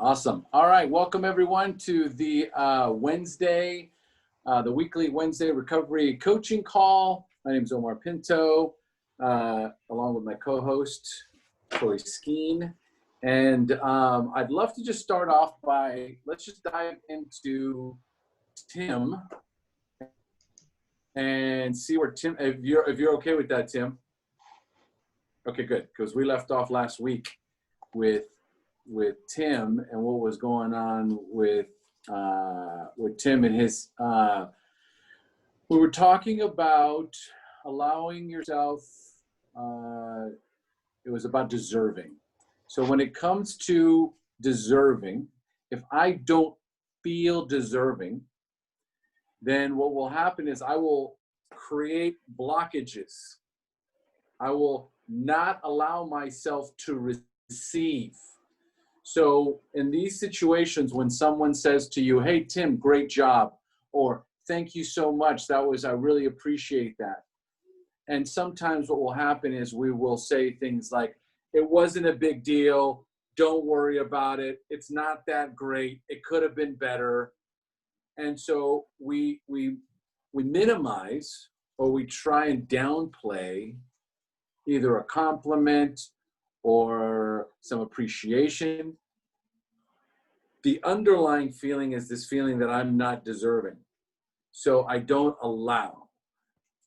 Awesome. All right. Welcome everyone to the the weekly Wednesday recovery coaching call. My name is Omar Pinto, along with my co-host, Troy Skeen. And I'd love to just start off by, let's just dive into Tim and see where Tim, if you're okay with that, Tim. Okay, good. Because we left off last week with Tim and what was going on with Tim and his. We were talking about allowing yourself. It was about deserving. So when it comes to deserving, if I don't feel deserving, then what will happen is I will create blockages. I will not allow myself to receive. So in these situations, when someone says to you, "Hey, Tim, great job," or "Thank you so much, I really appreciate that." And sometimes what will happen is we will say things like, "It wasn't a big deal. Don't worry about it. It's not that great. It could have been better." And so we minimize, or we try and downplay either a compliment or some appreciation. The underlying feeling is this feeling that I'm not deserving. So I don't allow.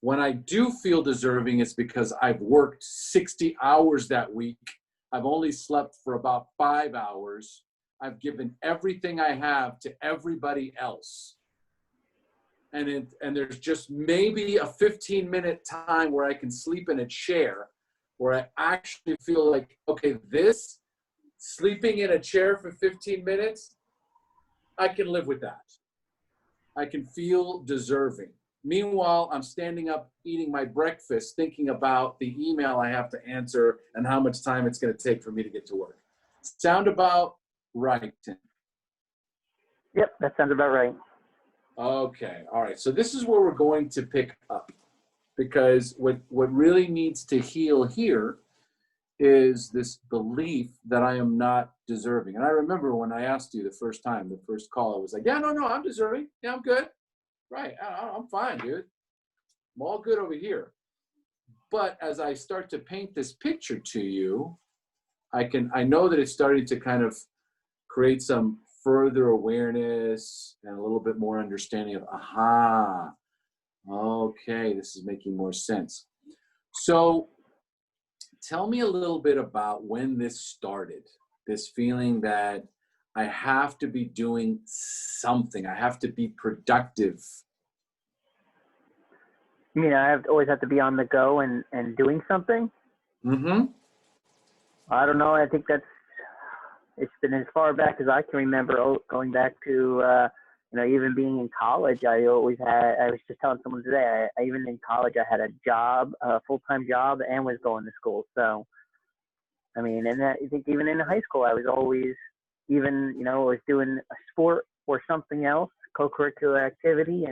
When I do feel deserving, it's because I've worked 60 hours that week. I've only slept for about 5 hours. I've given everything I have to everybody else. And there's just maybe a 15-minute time where I can sleep in a chair, where I actually feel like, okay, sleeping in a chair for 15 minutes, I can live with that. I can feel deserving. Meanwhile, I'm standing up, eating my breakfast, thinking about the email I have to answer and how much time it's going to take for me to get to work. Sound about right, Tim? Yep, that sounds about right. Okay, all right. So this is where we're going to pick up, because what really needs to heal here is this belief that I am not deserving. And I remember when I asked you the first call, I was like, "Yeah, no, I'm deserving. Yeah, I'm good. Right, I'm fine, dude. I'm all good over here." But as I start to paint this picture to you, I know that it's starting to kind of create some further awareness and a little bit more understanding of, okay, this is making more sense. So tell me a little bit about when this started, this feeling that I have to be doing something, I have to be productive. You mean I always have to be on the go and doing something? Mm-hmm. I don't know. I think it's been as far back as I can remember, going back to, even being in college. I was just telling someone today, even in college, I had a job, a full-time job, and was going to school. So, I mean, and I think even in high school, I was always, was doing a sport or something else, co-curricular activity,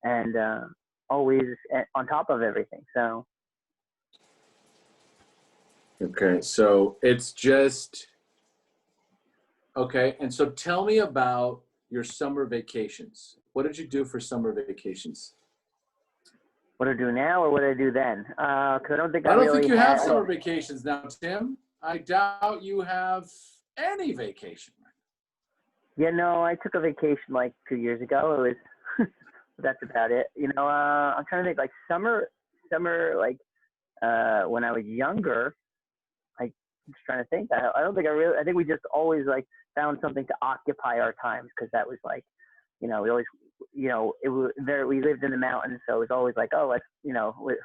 and always on top of everything. So. Okay, so it's just, okay. And so tell me about your summer vacations. What did you do for summer vacations? What do I do now or what do I do then? Because I don't think I don't think you have summer vacations now, Tim. I doubt you have any vacation. Yeah, no, I took a vacation like 2 years ago. It was, that's about it. I'm trying to think, like summer, like when I was younger. I'm just trying to think. I don't think I think we just always like found something to occupy our times, because that was like, we always, we lived in the mountains, so it was always like, oh, let's,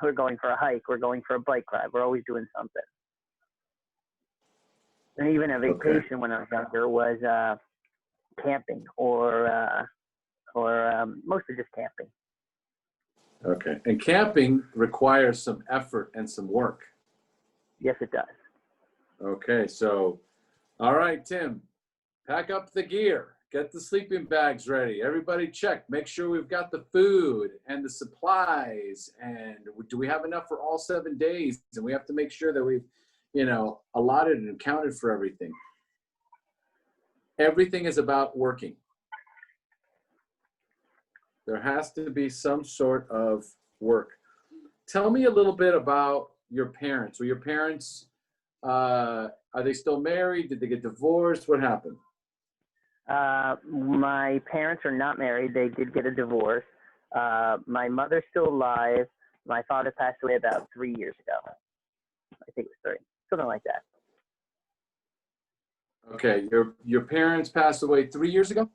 we're going for a hike, we're going for a bike ride, we're always doing something. And even a vacation when I was younger was camping or mostly just camping. Okay, and camping requires some effort and some work. Yes, it does. Okay, so, all right, Tim, pack up the gear. Get the sleeping bags ready. Everybody check. Make sure we've got the food and the supplies. And do we have enough for all 7 days? And we have to make sure that we've, allotted and accounted for everything. everything is about working. There has to be some sort of work. Tell me a little bit about your parents. Were your parents, are they still married? Did they get divorced? What happened? My parents are not married. They did get a divorce. My mother's still alive. My father passed away about 3 years ago. I think it was 3, something like that. Okay, your parents passed away 3 years ago?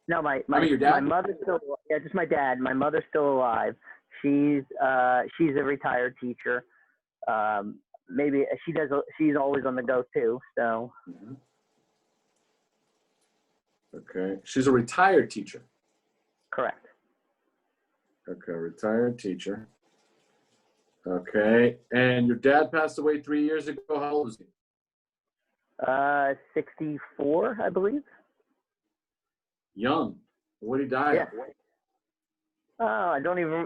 No, my your dad? my mother's still, yeah, just my dad. My mother's still alive. She's a retired teacher. Maybe she's always on the go too. So. Mm-hmm. Okay, she's a retired teacher. Correct. Okay, retired teacher. Okay, and your dad passed away 3 years ago. How old was he? 64, I believe. Young. What did he die of? Oh,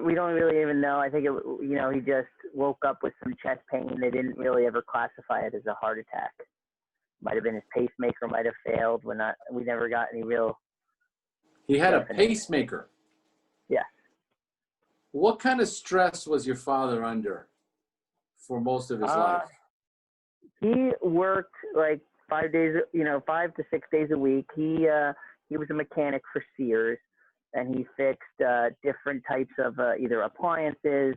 we don't really even know. I think he just woke up with some chest pain. They didn't really ever classify it as a heart attack. Might have been his pacemaker might have failed. We never got any real. He had a pacemaker. Yeah. What kind of stress was your father under for most of his life? He worked like 5 to 6 days a week. He was a mechanic for Sears, and he fixed different types of either appliances,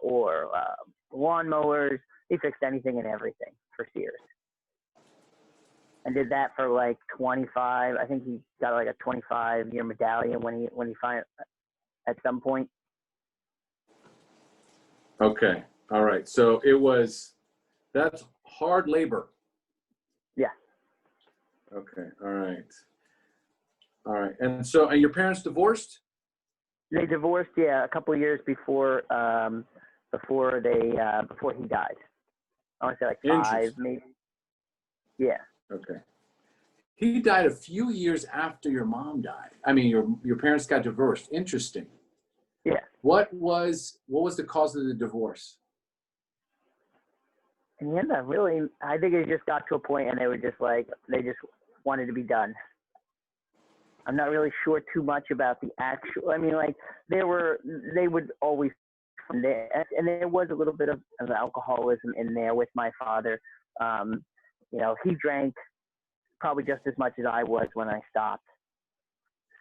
or lawnmowers. He fixed anything and everything for Sears, and did that for like 25. I think he got like a 25-year medallion when he finally at some point. Okay, all right. So that's hard labor. Yeah. Okay, all right. All right, and your parents divorced? They divorced, a couple of years before he died. I want to say like 5, maybe. Yeah. Okay. He died a few years after your mom died. I mean, your parents got divorced. Interesting. Yeah. What was the cause of the divorce? In the end, I think it just got to a point, and they just wanted to be done. I'm not really sure too much about the actual. I mean, like they would always, and there was a little bit of alcoholism in there with my father. He drank probably just as much as I was when I stopped.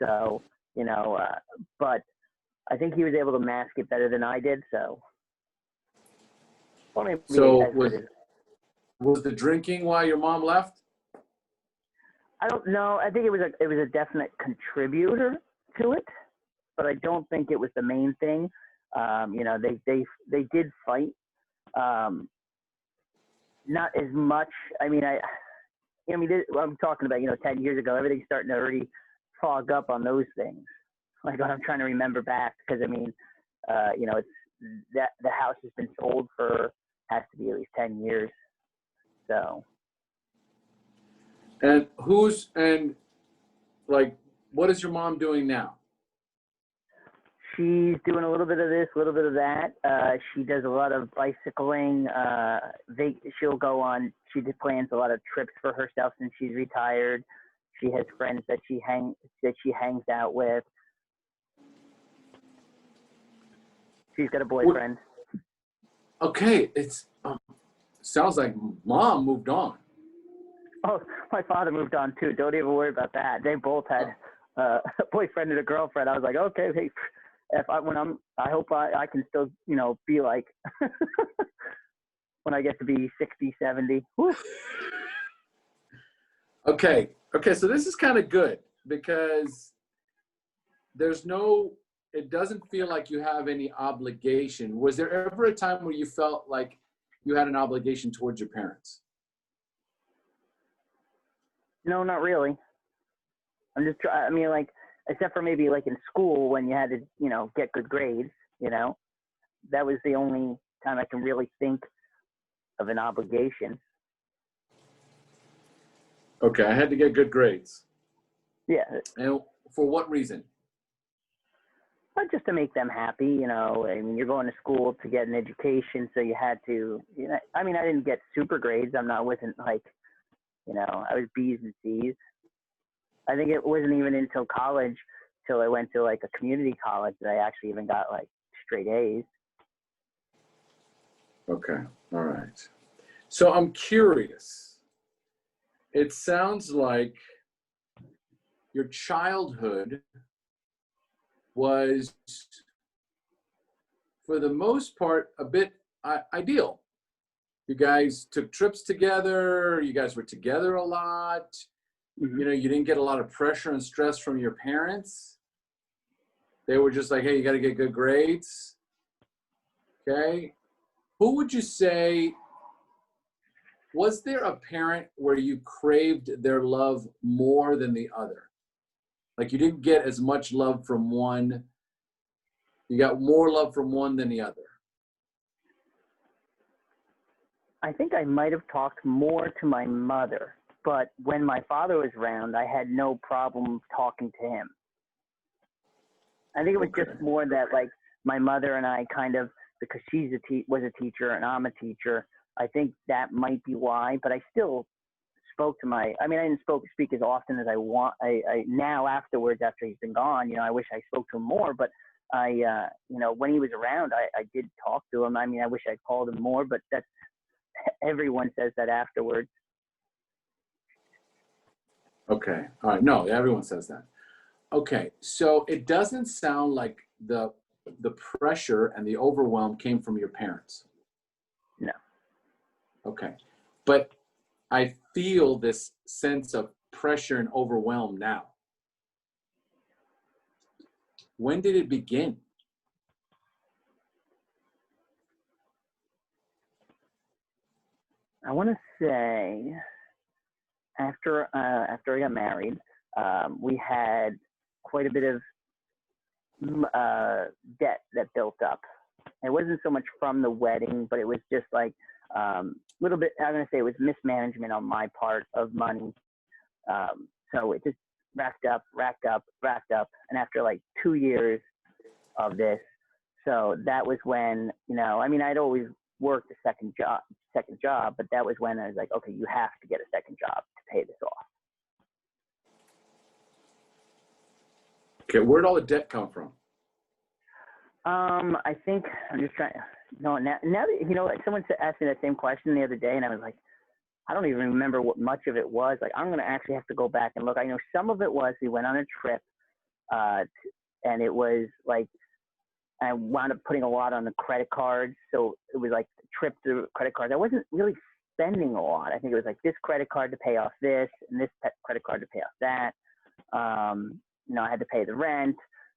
So, but I think he was able to mask it better than I did. So, was the drinking why your mom left? I don't know. I think it was a definite contributor to it, but I don't think it was the main thing. They did fight, not as much. I mean, I'm talking about 10 years ago. Everything's starting to already fog up on those things. Like I'm trying to remember back because it's that the house has been sold has to be at least 10 years. So. And what is your mom doing now? She's doing a little bit of this, a little bit of that. She does a lot of bicycling. She plans a lot of trips for herself since she's retired. She has friends that she hangs out with. She's got a boyfriend. Okay, it's sounds like mom moved on. Oh, my father moved on too. Don't even worry about that. They both had a boyfriend and a girlfriend. I was like, okay, hey, I hope I can still, be like when I get to be 60, 70. Woo. Okay. So this is kind of good because it doesn't feel like you have any obligation. Was there ever a time where you felt like you had an obligation towards your parents? No, not really. I'm just except for maybe like in school when you had to, get good grades, that was the only time I can really think of an obligation. Okay, I had to get good grades. Yeah. And for what reason? Just to make them happy, I mean, you're going to school to get an education, so you had to, I didn't get super grades. I wasn't like You know, I was B's and C's. I think it wasn't even until college, till I went to like a community college, that I actually even got like straight A's. Okay. All right. So I'm curious. It sounds like your childhood was, for the most part, a bit ideal. You guys took trips together. You guys were together a lot. Mm-hmm. You know, you didn't get a lot of pressure and stress from your parents. They were just like, hey, you got to get good grades. Okay. Who would you say, was there a parent where you craved their love more than the other? Like you didn't get as much love from one, you got more love from one than the other. I think I might have talked more to my mother, but when my father was around, I had no problem talking to him. I think it was just more that, like, my mother and I kind of, because she's was a teacher and I'm a teacher, I think that might be why. But I still spoke to I didn't speak as often as I want. I now afterwards, after he's been gone, you know, I wish I spoke to him more. But you know, when he was around, I did talk to him. I mean, I wish I called him more, but that's, everyone says that afterwards. Okay. All right. No, everyone says that. Okay. So it doesn't sound like the pressure and the overwhelm came from your parents. No. Okay. But I feel this sense of pressure and overwhelm now. When did it begin? I want to say after I got married, we had quite a bit of debt that built up. It wasn't so much from the wedding, but it was just like a little bit. I'm going to say it was mismanagement on my part of money. So it just racked up, and after like 2 years of this, so that was when, you know, I mean, I'd always worked a second job, but that was when I was like, okay, you have to get a second job to pay this off. Okay, where'd all the debt come from? I think I'm just trying. No, now that, you know, someone asked me that same question the other day, and I was like, I don't even remember what much of it was. Like, I'm gonna actually have to go back and look. I know some of it was we went on a trip, and it was like I wound up putting a lot on the credit cards, so it was like a trip through credit cards. I wasn't really spending a lot. I think it was like this credit card to pay off this, and this credit card to pay off that. You know, I had to pay the rent.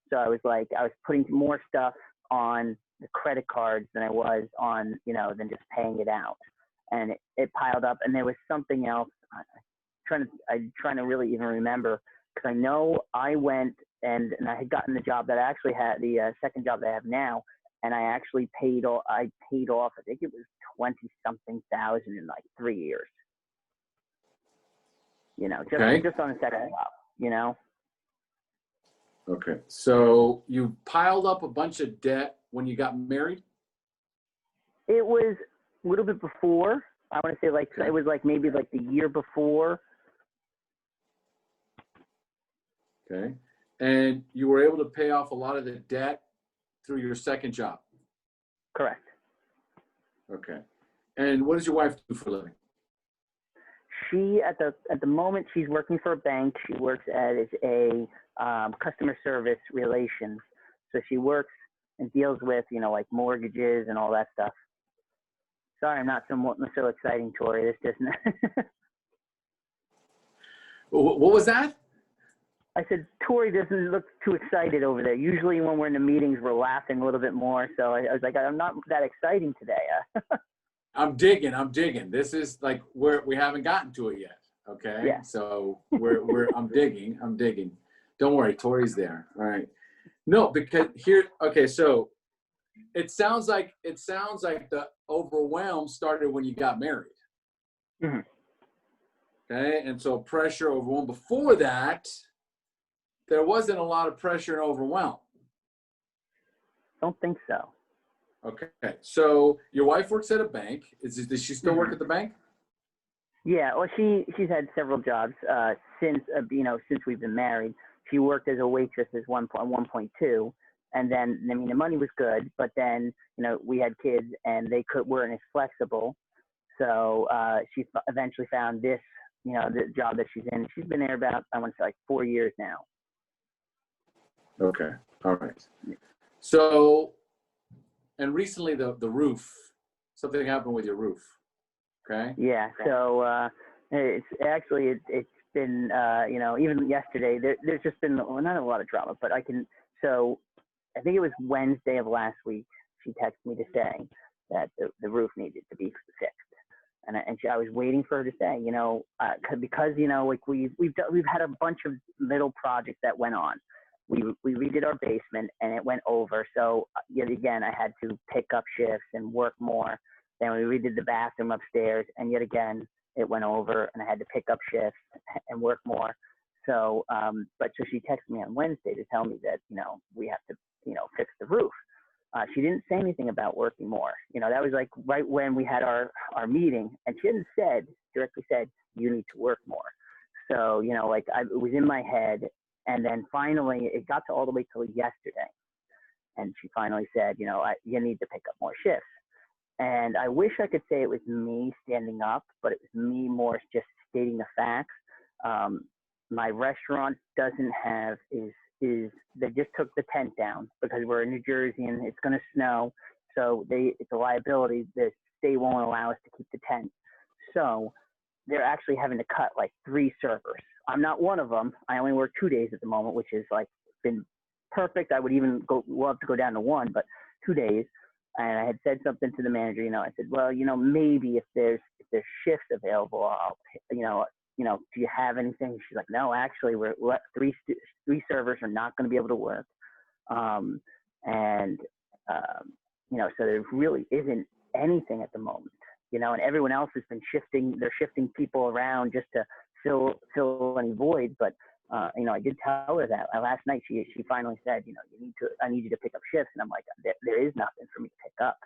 So I was putting more stuff on the credit cards than I was on, you know, than just paying it out. And it piled up. And there was something else. I'm trying to really even remember, because I know I went and I had gotten the job that I actually had, the second job that I have now. And I actually paid off, I think it was 20-something thousand in like 3 years. You know, just on the second job, you know? Okay, so you piled up a bunch of debt when you got married? It was a little bit before. I want to say like it was like maybe like the year before. Okay, and you were able to pay off a lot of the debt through your second job? Correct. Okay, and what does your wife do for a living? She at the moment she's working for a bank. She works as a customer service relations. So she works and deals with, you know, like mortgages and all that stuff. Sorry, I'm not so exciting, Tori. This doesn't. What was that? I said, Tori doesn't look too excited over there. Usually when we're in the meetings, we're laughing a little bit more. So I was like, I'm not that exciting today. I'm digging. This is like we haven't gotten to it yet. Okay. Yeah. So I'm digging. Don't worry, Tori's there. All right. No, because okay, so it sounds like the overwhelm started when you got married. Mm-hmm. Okay, and so pressure, overwhelm. Before that, there wasn't a lot of pressure and overwhelm. Don't think so. Okay, so your wife works at a bank. Does she still work at the bank? Yeah, well, she's had several jobs since since we've been married. She worked as a waitress as 1.2, and then I mean the money was good, but then we had kids and they weren't as flexible. So she eventually found this the job that she's in. She's been there about I want to say like 4 years now. Okay. All right. So, and recently the roof, something happened with your roof. Okay. Yeah. So it's been even yesterday there's just been not a lot of drama, but I think it was Wednesday of last week. She texted me to say that the roof needed to be fixed, and I was waiting for her to say, because like we've had a bunch of little projects that went on. We redid our basement and it went over. So yet again, I had to pick up shifts and work more. Then we redid the bathroom upstairs, and yet again, it went over, and I had to pick up shifts and work more. So, so she texted me on Wednesday to tell me that we have to fix the roof. She didn't say anything about working more. That was like right when we had our meeting, and she hadn't directly said you need to work more. So it was in my head, and then finally it got to all the way till yesterday, and she finally said you need to pick up more shifts. And I wish I could say it was me standing up, but it was me more just stating the facts. My restaurant doesn't have is they just took the tent down because we're in New Jersey and it's going to snow. So it's a liability. The state won't allow us to keep the tent. So they're actually having to cut like 3 servers. I'm not one of them. I only work 2 days at the moment, which is like been perfect. I would even love to go down to 1, but 2 days. And I had said something to the manager, I said, well, maybe if there's shifts available, I'll, do you have anything? She's like, no, actually we're 3 servers are not going to be able to work. So there really isn't anything at the moment, and everyone else has been they're shifting people around just to fill any voids. But, I did tell her that last night. She finally said, I need you to pick up shifts. And I'm like, there is nothing for me to pick up.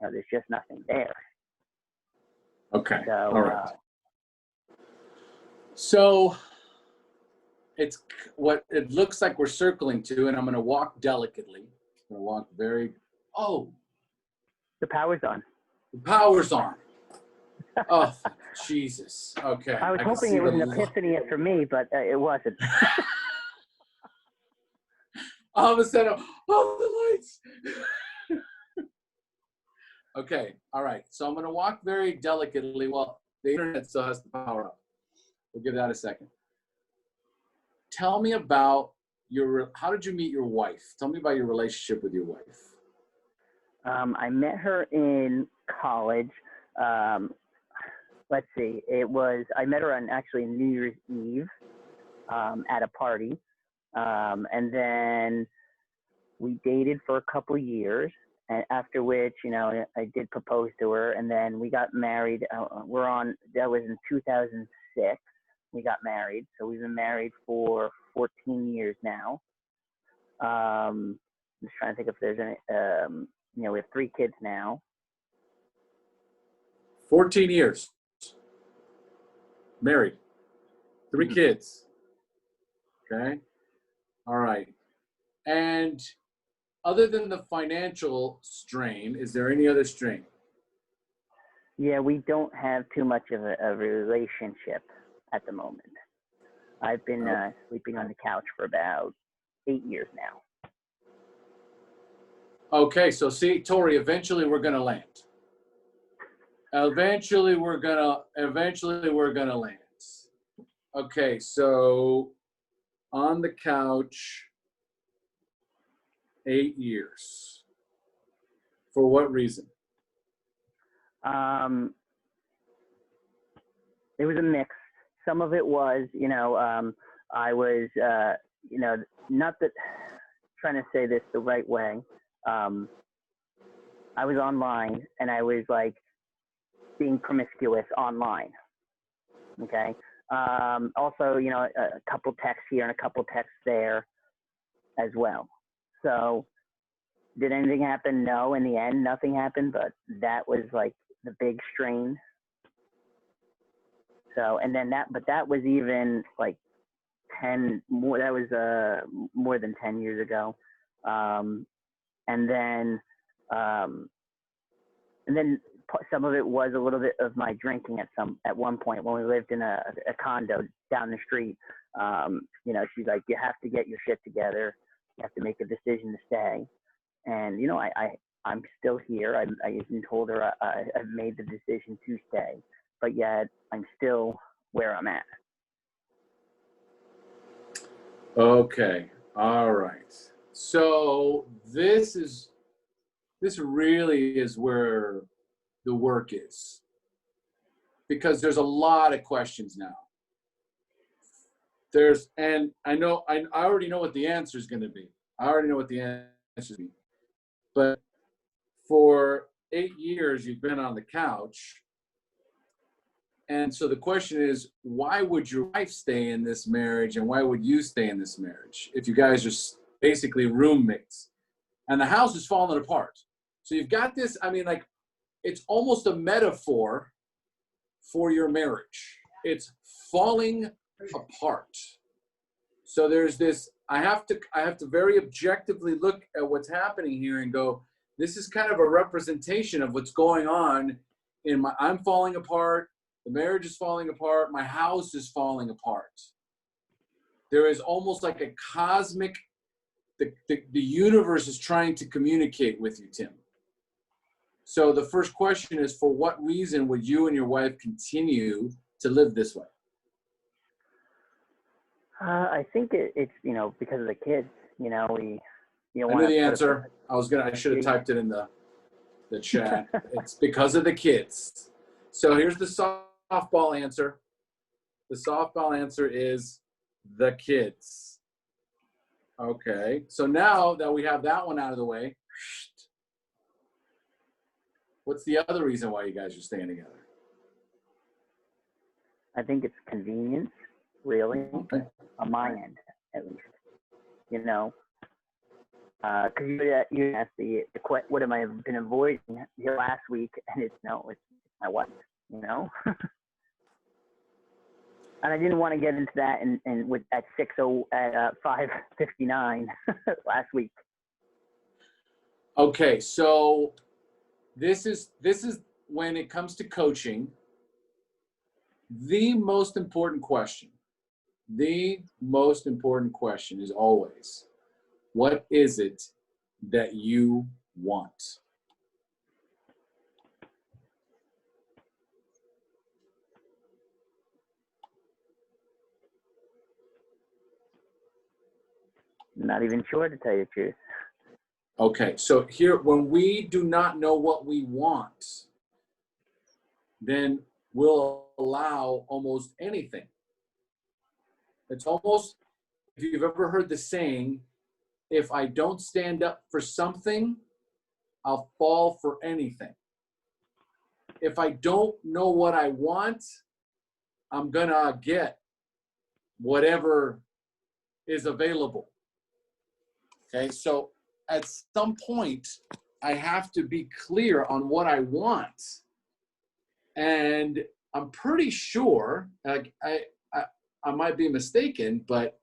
There's just nothing there. Okay. So, all right. So it's what it looks like we're circling to, and I'm going to walk delicately. I'm going to walk the power's on. The power's on. Oh, Jesus. Okay. I was hoping it was an epiphany for me, but it wasn't. All of a sudden, the lights. Okay. All right. So I'm going to walk very delicately. Well, the internet still has the power up. We'll give that a second. Tell me about how did you meet your wife? Tell me about your relationship with your wife. I met her in college. Let's see. I met her on actually New Year's Eve at a party. And then we dated for a couple years, and after which, I did propose to her, and then we got married. That was in 2006. We got married. So we've been married for 14 years now. I'm just trying to think if there's any, we have 3 kids now. 14 years. Married. 3 kids. Okay. All right. And other than the financial strain, is there any other strain? Yeah, we don't have too much of a relationship at the moment. I've been sleeping on the couch for about 8 years now. Okay, so see, Tori, eventually we're gonna land. Eventually we're gonna land. Okay, so on the couch, 8 years. For what reason? It was a mix. Some of it was, I was, not that trying to say this the right way. I was online and I was like being promiscuous online. Okay. Also, a couple texts here and a couple texts there as well. So did anything happen? No, in the end, nothing happened, but that was like the big strain. So, and then but that was even like 10 more, that was more than 10 years ago. Um, and then, um, and then some of it was a little bit of my drinking at one point when we lived in a condo down the street. You know, she's like, you have to get your shit together. You have to make a decision to stay. And, you know, I'm still here. I even told her I've made the decision to stay, but yet I'm still where I'm at. Okay. All right. So this really is where the work is, because there's a lot of questions now. And I already know what the answer is going to be. I already know what the answer is going to be. But for 8 years, you've been on the couch. And so the question is, why would your wife stay in this marriage, and why would you stay in this marriage if you guys are basically roommates? And the house is falling apart. So you've got this, I mean, like, it's almost a metaphor for your marriage. It's falling apart. So there's this, I have to very objectively look at what's happening here and go, this is kind of a representation of what's going on I'm falling apart, the marriage is falling apart, my house is falling apart. There is almost like a cosmic, the universe is trying to communicate with you, Tim. So the first question is, for what reason would you and your wife continue to live this way? I think it's, you know, because of the kids. You know, I knew the answer. I should have typed it in the chat. It's because of the kids. So here's the softball answer. The softball answer is the kids. Okay. So now that we have that one out of the way, what's the other reason why you guys are staying together? I think it's convenience, really, okay. On my end, at least. You know, because you asked what am I been avoiding here last week, and it's my wife. You know, and I didn't want to get into that and with at 5:59 last week. Okay, so this is when it comes to coaching, the most important question is always, what is it that you want? Not even sure, to tell you the truth. Okay, so here, when we do not know what we want, then we'll allow almost anything. It's almost, if you've ever heard the saying, if I don't stand up for something, I'll fall for anything. If I don't know what I want, I'm gonna get whatever is available. Okay, so at some point, I have to be clear on what I want. And I'm pretty sure, I might be mistaken, but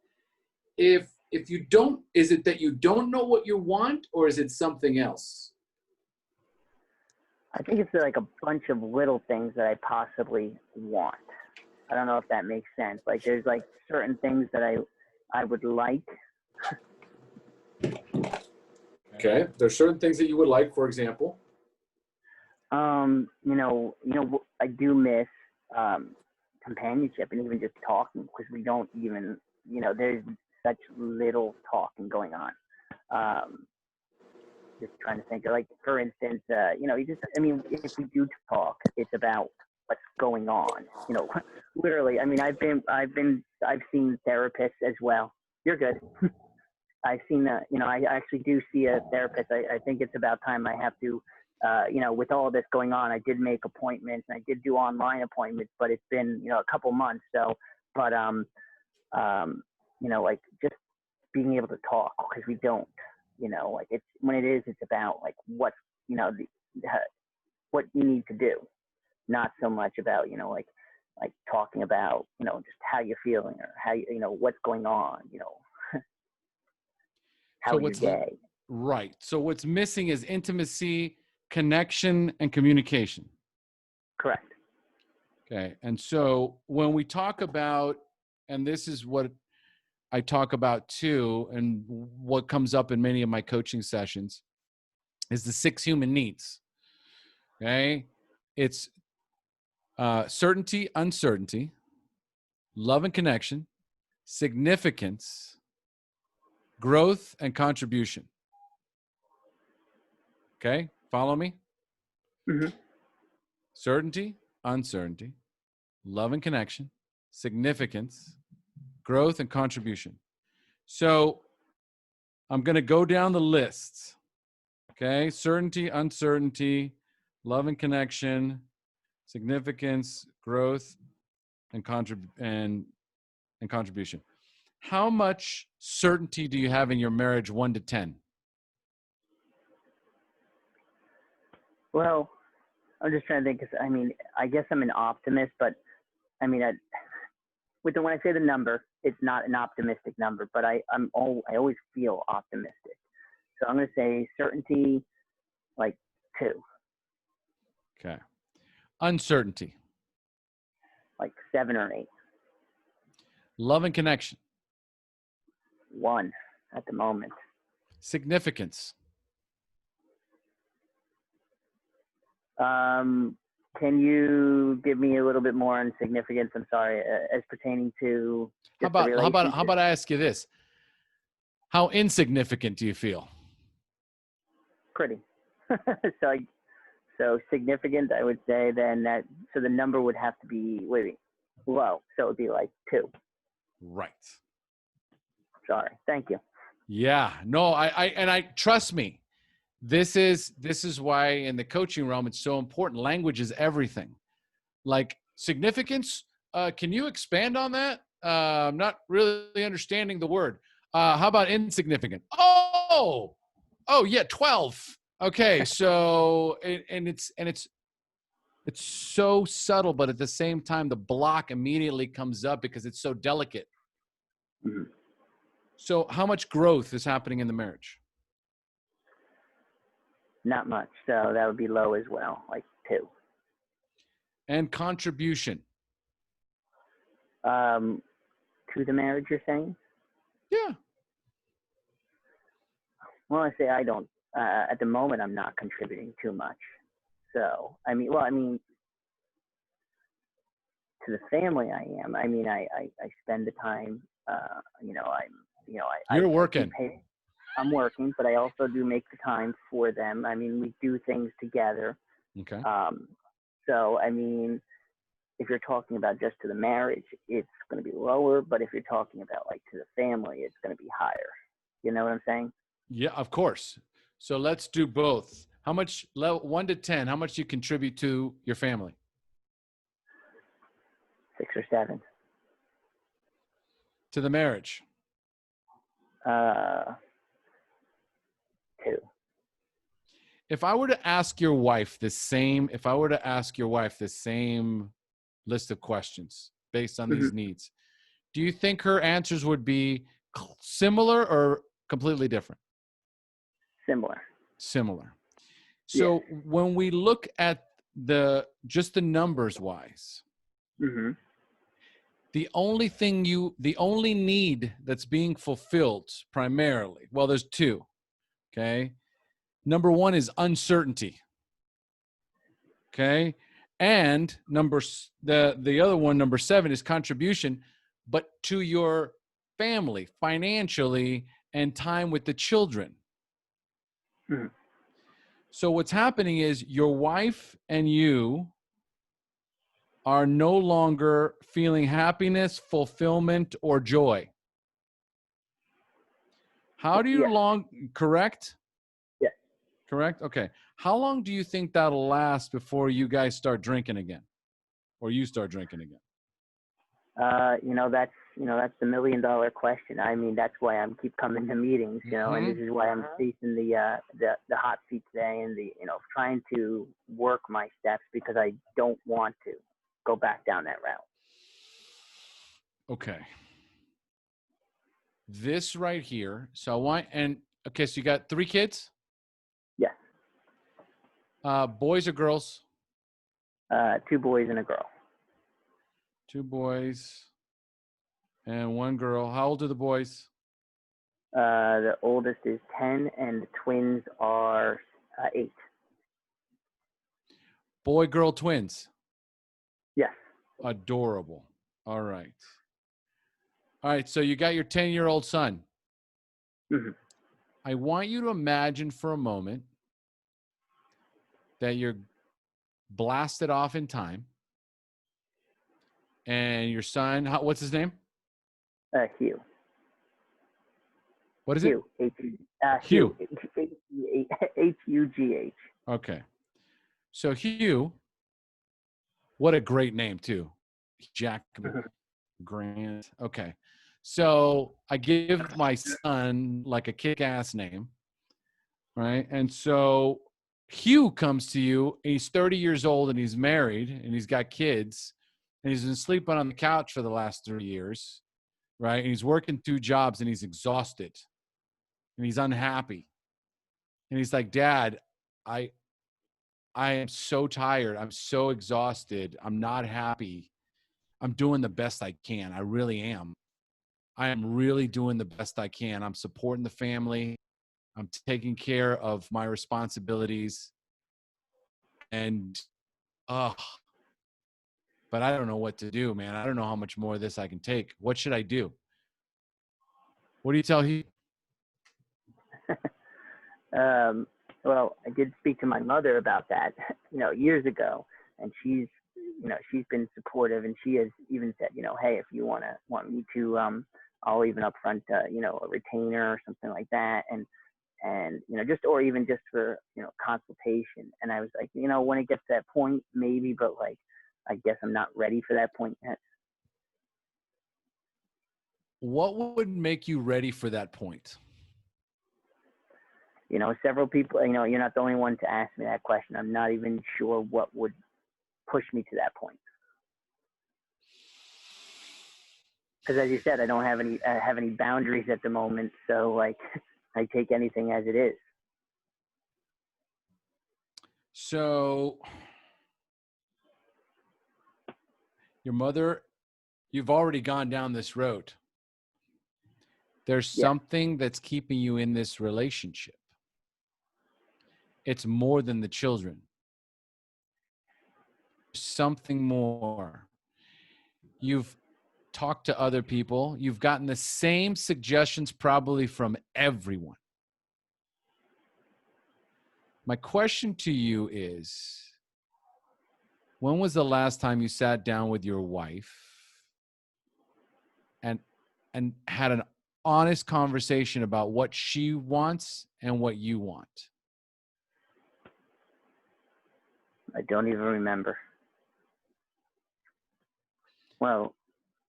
if you don't, is it that you don't know what you want, or is it something else? I think it's like a bunch of little things that I possibly want. I don't know if that makes sense. Like there's like certain things that I would like. Okay, there's certain things that you would like, for example. You know, I do miss companionship and even just talking, because we don't even, there's such little talking going on. Just trying to think, like, for instance, if we do talk, it's about what's going on. Literally. I mean, I've seen therapists as well. You're good. I've seen I actually do see a therapist. I think it's about time I have to. With all this going on, I did make appointments and I did do online appointments, but it's been, a couple months. So, but, like just being able to talk, because we don't, like it's about like what, what you need to do, not so much about, like like talking about, just how you're feeling or how what's going on, how So was your what's day? right. So what's missing is intimacy, connection, and communication. Correct. Okay. And so when we talk about, and this is what I talk about too, and what comes up in many of my coaching sessions, is the 6 human needs. Okay. It's certainty, uncertainty, love and connection, significance, growth, and contribution. Okay. Follow me? Hmm. Certainty, uncertainty, love and connection, significance, growth, and contribution. So I'm going to go down the list. Okay. Certainty, uncertainty, love and connection, significance, growth, and contribution. How much certainty do you have in your marriage, 1 to 10? Well, I'm just trying to think, 'cause I mean, I guess I'm an optimist, but I mean, when I say the number, it's not an optimistic number, but I always feel optimistic. So I'm going to say certainty, like 2, Okay. Uncertainty, like 7 or 8, love and connection, 1 at the moment. significance, Can you give me a little bit more on significance? I'm sorry, as pertaining to How just the relationship. I ask you this? How insignificant do you feel? Pretty. so so significant, I would say then that, so the number would have to be low. So it would be like 2. Right. Sorry. Thank you. Yeah. No, I trust me. This is why in the coaching realm it's so important. Language is everything. Like significance, can you expand on that? I'm not really understanding the word. How about insignificant? Oh yeah, 12. Okay, so it's so subtle, but at the same time, the block immediately comes up because it's so delicate. Mhm. So how much growth is happening in the marriage? Not much. So that would be low as well, like 2. And contribution. To the marriage, you're saying? Yeah. Well, I say I don't. At the moment, I'm not contributing too much. So I mean, to the family, I am. I mean, I spend the time. You're I working. I'm working, but I also do make the time for them. I mean, we do things together. Okay. So I mean, if you're talking about just to the marriage, it's going to be lower. But if you're talking about like to the family, it's going to be higher. You know what I'm saying? Yeah, of course. So let's do both. How much, 1 to 10, how much do you contribute to your family? 6 or 7. To the marriage? 2. If I were to ask your wife the same list of questions based on these needs, do you think her answers would be similar or completely different? Similar. So when we look at just the numbers wise, the only need that's being fulfilled primarily, well, there's 2. Okay. Number 1 is uncertainty. Okay. And the other one, number 7, is contribution, but to your family financially and time with the children. So what's happening is your wife and you are no longer feeling happiness, fulfillment, or joy. How do you correct? Yeah. Correct? Okay. How long do you think that'll last before you guys start drinking again? Or you start drinking again? That's the $1 million question. I mean, that's why I'm keep coming to meetings, and this is why I'm facing the hot seat today and trying to work my steps because I don't want to go back down that route. Okay. This right here. So I want, and okay, so you got 3 kids? Yes. Boys or girls? 2 boys and a girl. 2 boys and 1 girl. How old are the boys? The oldest is 10 and the twins are 8. Boy, girl, twins. Yes. Adorable. All right. All right. So you got your 10-year-old son. Mm-hmm. I want you to imagine for a moment that you're blasted off in time and your son, what's his name? Hugh. What is Hugh. it? Hugh. Hugh. Hugh. Okay. So Hugh, what a great name too. Jack Grant. Okay. So I give my son like a kick-ass name, right? And so Hugh comes to you, and he's 30 years old and he's married and he's got kids and he's been sleeping on the couch for the last 3 years, right? And he's working 2 jobs and he's exhausted and he's unhappy. And he's like, Dad, I am so tired. I'm so exhausted. I'm not happy. I'm doing the best I can. I really am. I am really doing the best I can. I'm supporting the family. I'm taking care of my responsibilities. And, but I don't know what to do, man. I don't know how much more of this I can take. What should I do? What do you tell he? Well, I did speak to my mother about that, years ago, and she's been supportive, and she has even said, hey, if you want me to, I'll even upfront, a retainer or something like that, and just or even just for consultation. And I was like, when it gets to that point, maybe, but like, I guess I'm not ready for that point yet. What would make you ready for that point? Several people, you're not the only one to ask me that question. I'm not even sure what would push me to that point. Because as you said, I don't have any boundaries at the moment. So like, I take anything as it is. So your mother, you've already gone down this road. There's something that's keeping you in this relationship. It's more than the children. Something more. You've talked to other people. You've gotten the same suggestions probably from everyone. My question to you is, when was the last time you sat down with your wife and had an honest conversation about what she wants and what you want? I don't even remember. Well,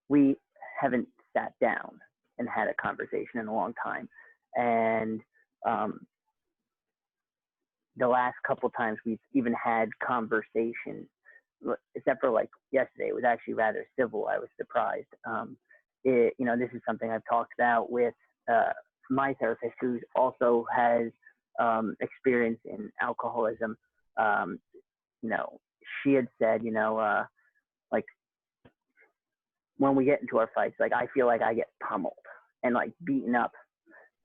we haven't sat down and had a conversation in a long time. And the last couple times we've even had conversations, except for like yesterday, it was actually rather civil. I was surprised. This is something I've talked about with my therapist, who also has experience in alcoholism. She had said, like, when we get into our fights, like, I feel like I get pummeled and like beaten up,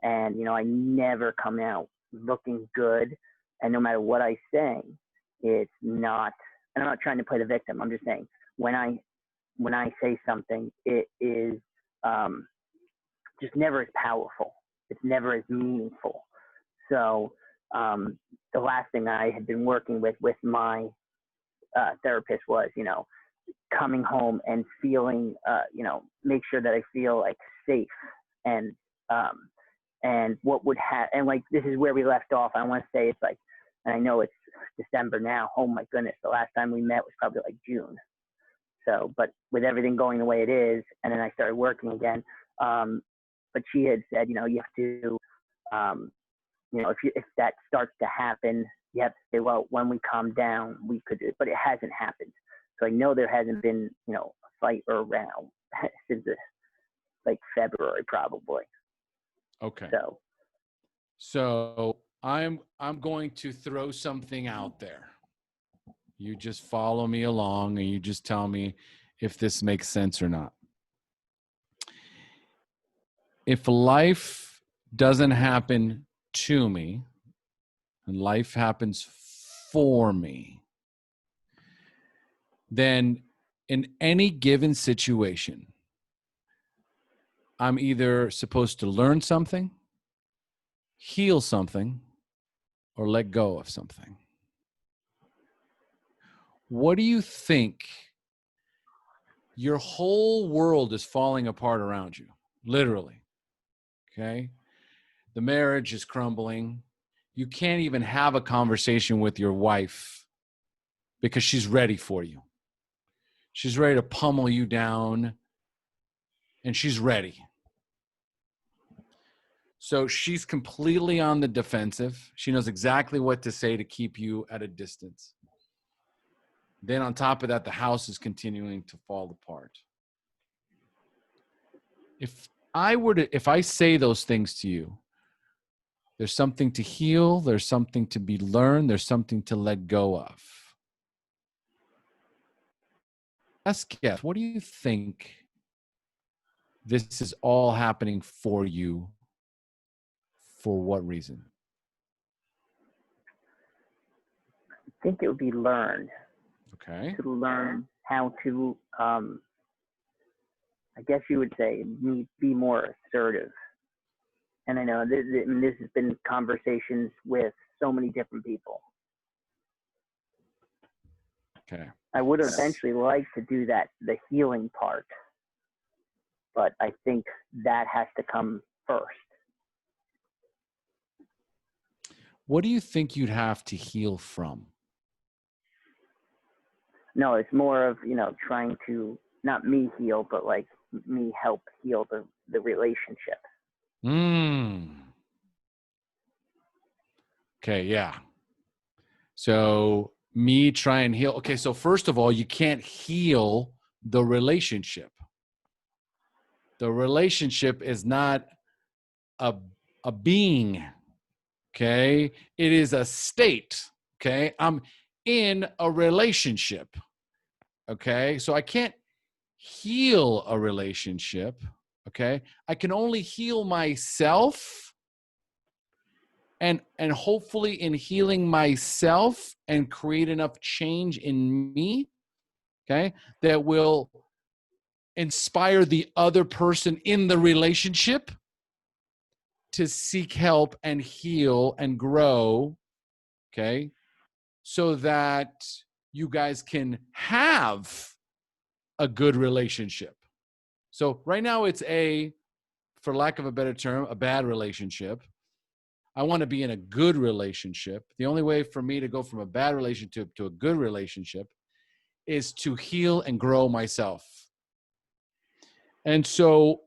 and I never come out looking good. And no matter what I say, it's not, and I'm not trying to play the victim. I'm just saying, when I say something, it is just never as powerful. It's never as meaningful. So the last thing I had been working with my therapist was, coming home and feeling, make sure that I feel like safe, and what would happen. And like, this is where we left off. I want to say it's like, and I know it's December now. Oh my goodness. The last time we met was probably like June. So, but with everything going the way it is, and then I started working again. But she had said, you have to, if that starts to happen, you have to say, well, when we calm down, we could do it. But it hasn't happened. So I know there hasn't been, you know, a fight or a row since like February probably. Okay. So So I'm going to throw something out there. You just follow me along and you just tell me if this makes sense or not. If life doesn't happen to me and life happens for me, then in any given situation, I'm either supposed to learn something, heal something, or let go of something. What do you think? Your whole world is falling apart around you, literally. Okay? The marriage is crumbling. You can't even have a conversation with your wife because she's ready for you. She's ready to pummel you down, and she's ready. So she's completely on the defensive. She knows exactly what to say to keep you at a distance. Then on top of that, the house is continuing to fall apart. If I say those things to you, there's something to heal, there's something to be learned, there's something to let go of. Best guess, what do you think this is all happening for you? For what reason? I think it would be learned. Okay. To learn how to, I guess you would say, be more assertive. And I know this has been conversations with so many different people. Okay. I would eventually like to do that, the healing part, but I think that has to come first. What do you think you'd have to heal from? No, it's more of, you know, trying to, not me heal, but like me help heal the relationship. Okay, yeah. So me try and heal. Okay, so first of all, you can't heal the relationship. The relationship is not a being, okay? It is a state, okay? I'm in a relationship, okay? So I can't heal a relationship, okay? I can only heal myself. And hopefully in healing myself and create enough change in me, okay, that will inspire the other person in the relationship to seek help and heal and grow, okay, so that you guys can have a good relationship. So right now it's for lack of a better term, a bad relationship. I want to be in a good relationship. The only way for me to go from a bad relationship to a good relationship is to heal and grow myself. And so,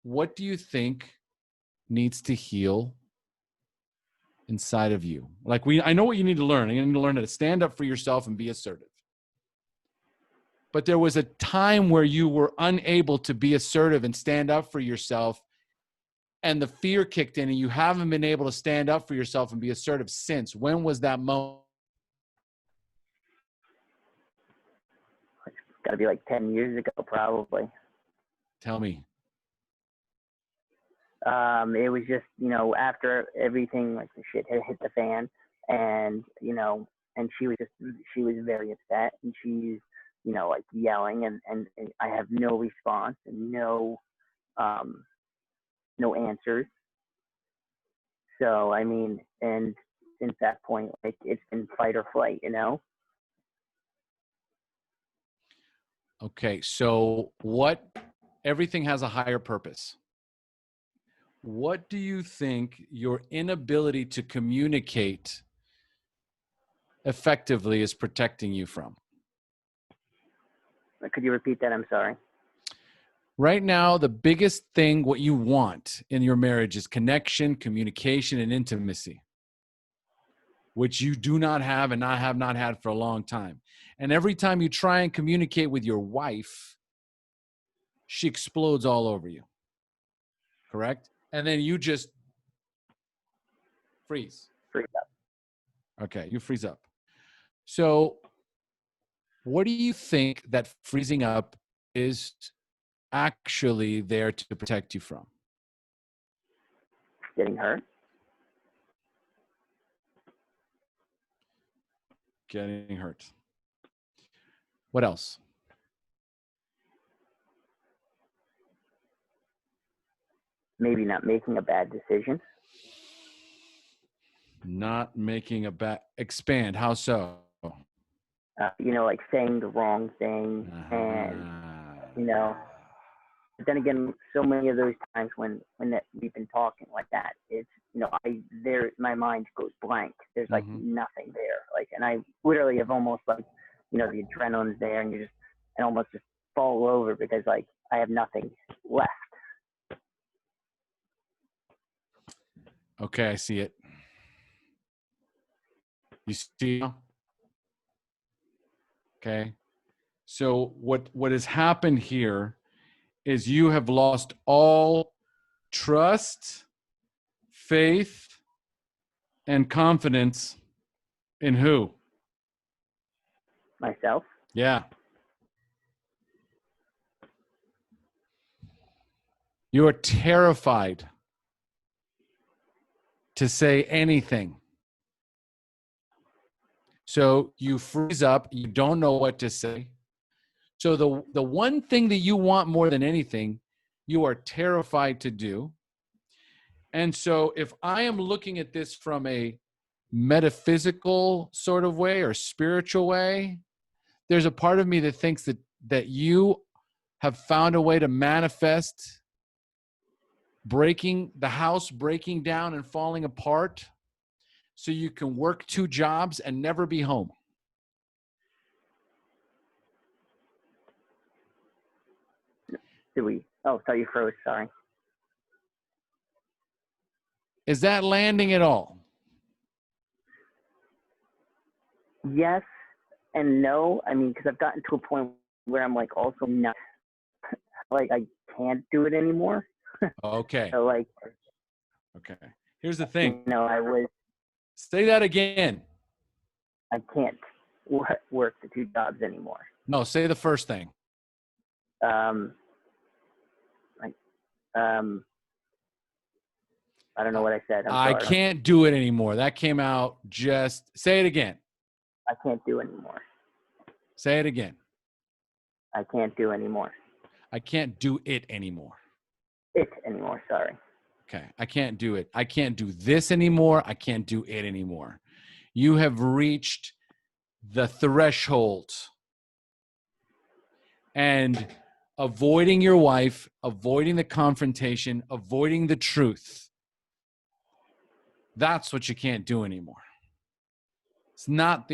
what do you think needs to heal inside of you? Like I know what you need to learn. You need to learn how to stand up for yourself and be assertive. But there was a time where you were unable to be assertive and stand up for yourself, and the fear kicked in and you haven't been able to stand up for yourself and be assertive since. When was that moment? It's got to be like 10 years ago, probably. Tell me. It was just, you know, after everything, like the shit had hit the fan, and, you know, and she was very upset, and she's, you know, like yelling, and I have no response and no answers. So, I mean, and since that point, like, it's been fight or flight, you know? Okay, so everything has a higher purpose. What do you think your inability to communicate effectively is protecting you from? Could you repeat that? I'm sorry. Right now, the biggest thing, what you want in your marriage is connection, communication, and intimacy. which you do not have and not had for a long time. And every time you try and communicate with your wife, she explodes all over you. Correct? And then you just freeze. Freeze up. Okay, you freeze up. So, what do you think that freezing up is actually there to protect you from? Getting hurt. Getting hurt. What else? Maybe not making a bad decision. Not making a bad expand. How so? Like saying the wrong thing, and But then again, so many of those times when we've been talking like that, it's my mind goes blank. There's like nothing there. Like, and I literally have almost like, the adrenaline's there, and and almost just fall over because like I have nothing left. Okay, I see it. You see now? Okay. So what has happened here is you have lost all trust, faith, and confidence in who? Myself. Yeah. You are terrified to say anything. So you freeze up, you don't know what to say. So the one thing that you want more than anything, you are terrified to do. And so if I am looking at this from a metaphysical sort of way or spiritual way, there's a part of me that thinks that you have found a way to manifest breaking the house, breaking down and falling apart, so you can work 2 jobs and never be home. Oh, thought you froze. Sorry. Is that landing at all? Yes and no. I mean, because I've gotten to a point where I'm like also not like I can't do it anymore. Okay. So like. Okay. Here's the thing. I was. Say that again. I can't work the 2 jobs anymore. No, say the first thing. I don't know what I said. I can't do it anymore. That came out just. Say it again. I can't do anymore. Say it again. I can't do anymore. I can't do it anymore. Sorry. Okay. I can't do it. I can't do this anymore. I can't do it anymore. You have reached the threshold. And avoiding your wife, avoiding the confrontation, avoiding the truth. That's what you can't do anymore. It's not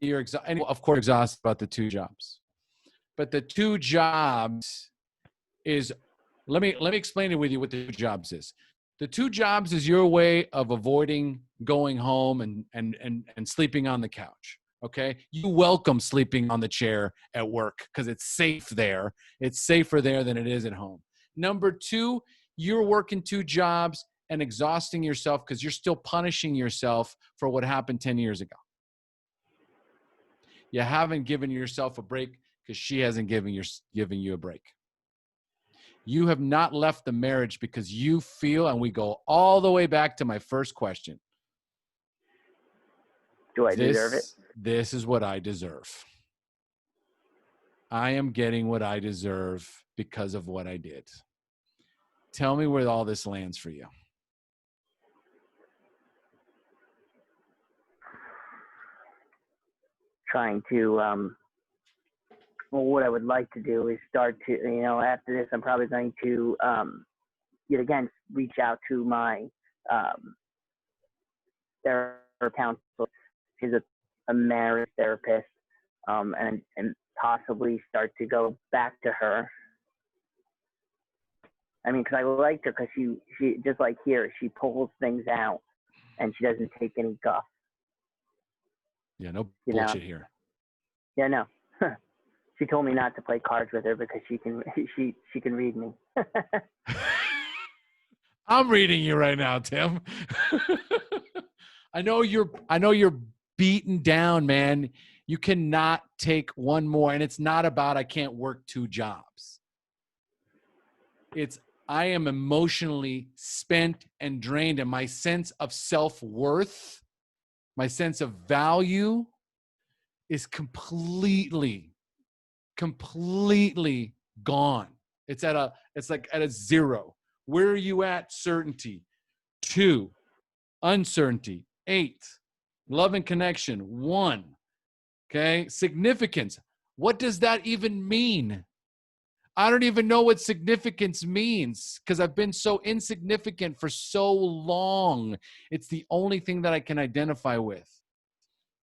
you're of course exhausted about the 2 jobs. But the 2 jobs is, let me explain it with you what the 2 jobs is. The 2 jobs is your way of avoiding going home and sleeping on the couch. Okay. You welcome sleeping on the chair at work because it's safe there. It's safer there than it is at home. Number 2, you're working 2 jobs and exhausting yourself because you're still punishing yourself for what happened 10 years ago. You haven't given yourself a break because she hasn't given you a break. You have not left the marriage because you feel, and we go all the way back to my first question. Do I deserve it? This is what I deserve. I am getting what I deserve because of what I did. Tell me where all this lands for you. Trying to, what I would like to do is start to, after this, I'm probably going to, yet again, reach out to my therapist counsel. She's a marriage therapist, and possibly start to go back to her. I mean, because I liked her because she just like here, she pulls things out and she doesn't take any guff. Yeah, no You know? bullshit here. Yeah, no. She told me not to play cards with her because she can she can read me. I'm reading you right now, Tim. I know you're beaten down, man. You cannot take one more. And it's not about I can't work 2 jobs. It's I am emotionally spent and drained, and my sense of self-worth, my sense of value is completely gone. It's like at a 0. Where are you at? Certainty. 2. Uncertainty. 8. Love and connection. 1. Okay. Significance. What does that even mean? I don't even know what significance means because I've been so insignificant for so long. It's the only thing that I can identify with.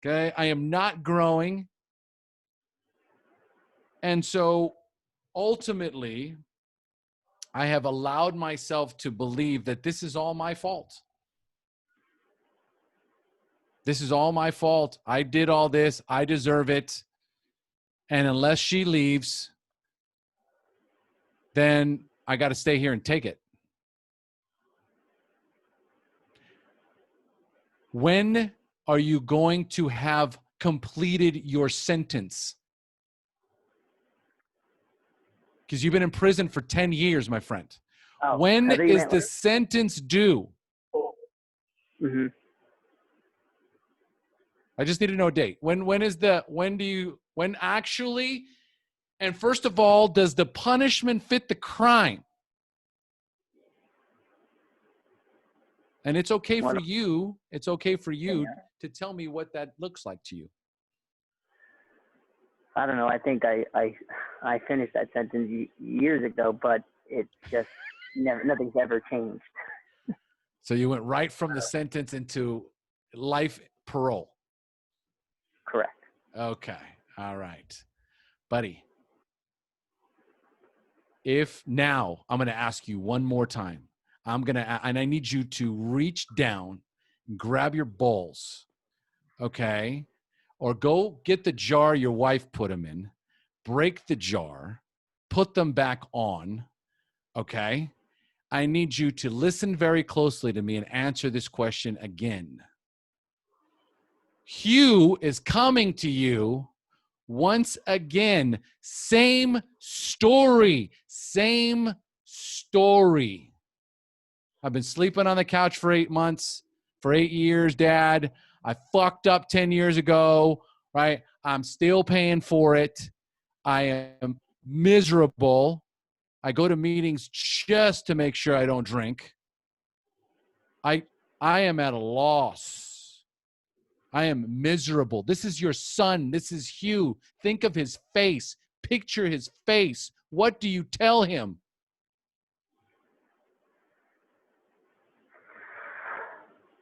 Okay. I am not growing. And so ultimately, I have allowed myself to believe that this is all my fault. This is all my fault. I did all this. I deserve it. And unless she leaves, then I got to stay here and take it. When are you going to have completed your sentence? Because you've been in prison for 10 years, my friend. Oh, When I thought you is meant the like, sentence due? mhm. I just need to know a date. When actually, and first of all, does the punishment fit the crime? And it's okay for you to tell me what that looks like to you. I don't know. I think I finished that sentence years ago, but it just nothing's ever changed. So you went right from the sentence into life parole. Correct. Okay. All right. Buddy. If now I'm going to ask you one more time, and I need you to reach down, grab your balls. Okay. Or go get the jar your wife put them in, break the jar, put them back on. Okay. I need you to listen very closely to me and answer this question again. Hugh is coming to you once again. Same story. I've been sleeping on the couch for 8 months, for 8 years, Dad. I fucked up 10 years ago, right? I'm still paying for it. I am miserable. I go to meetings just to make sure I don't drink. I am at a loss. I am miserable. This is your son. This is Hugh. Think of his face. Picture his face. What do you tell him?